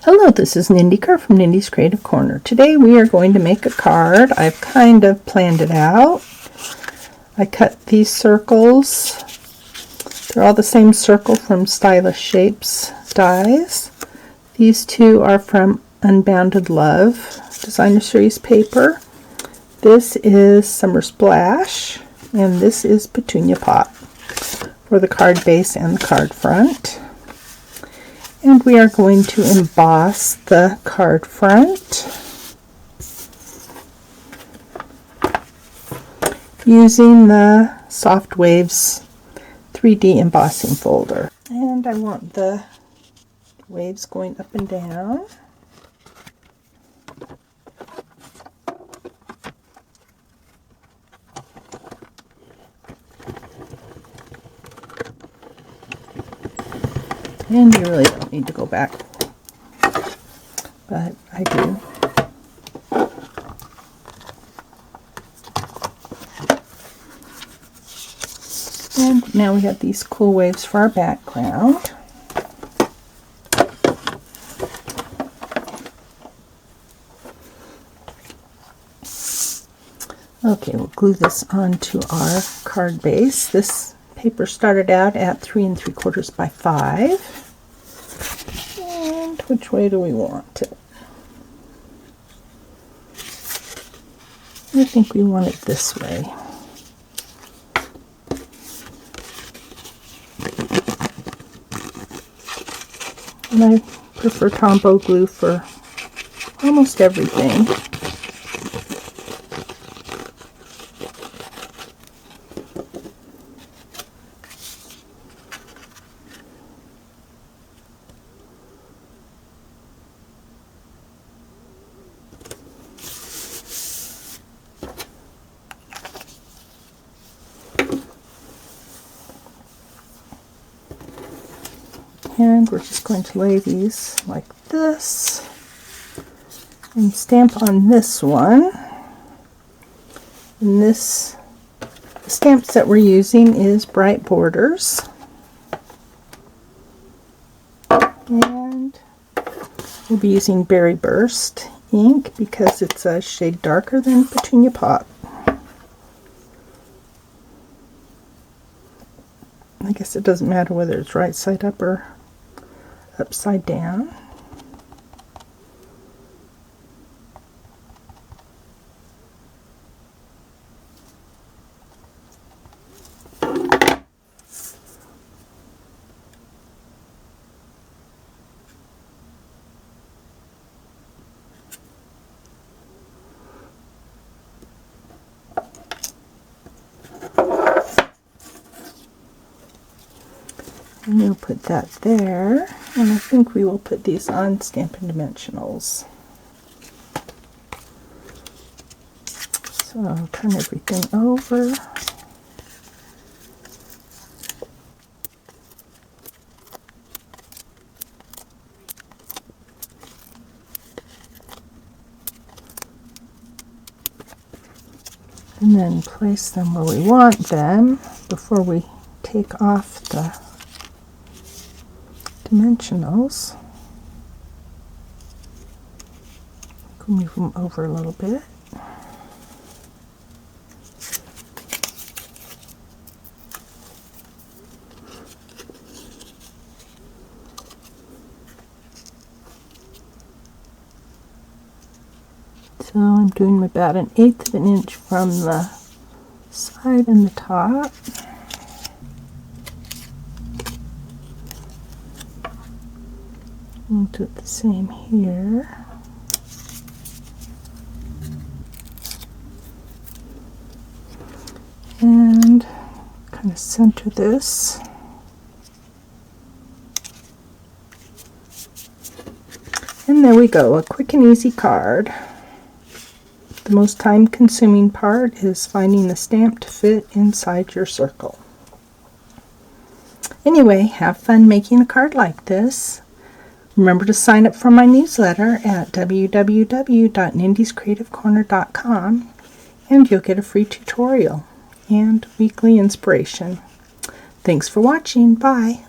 Hello, this is Nindy Kerr from Nindy's Creative Corner. Today we are going to make a card. I've kind of planned it out. I cut these circles. They're all the same circle from Stylish Shapes dies. These two are from Unbounded Love Designer Series paper. This is Summer Splash, and this is Petunia Pot for the card base and the card front. And we are going to emboss the card front using the Soft Waves 3D embossing folder. And I want the waves going up and down. And you really don't need to go back, but I do. And now we have these cool waves for our background. Okay, we'll glue this onto our card base. This paper started out at 3 3/4 by 5. And which way do we want it? I think we want it this way. And I prefer Tombow glue for almost everything. And we're just going to lay these like this and stamp on this one. And the stamps that we're using is Bright Borders. And we'll be using Berry Burst ink because it's a shade darker than Petunia Pot. I guess it doesn't matter whether it's right side up or upside down. And we'll put that there, and I think we will put these on Stampin' Dimensionals. So I'll turn everything over. And then place them where we want them before we take off the dimensionals. Move them over a little bit. So I'm doing about 1/8 of an inch from the side and the top. We'll do the same here. And kind of center this. And there we go, a quick and easy card. The most time-consuming part is finding the stamp to fit inside your circle. Anyway, have fun making a card like this. Remember to sign up for my newsletter at www.nindyscreativecorner.com and you'll get a free tutorial and weekly inspiration. Thanks for watching. Bye.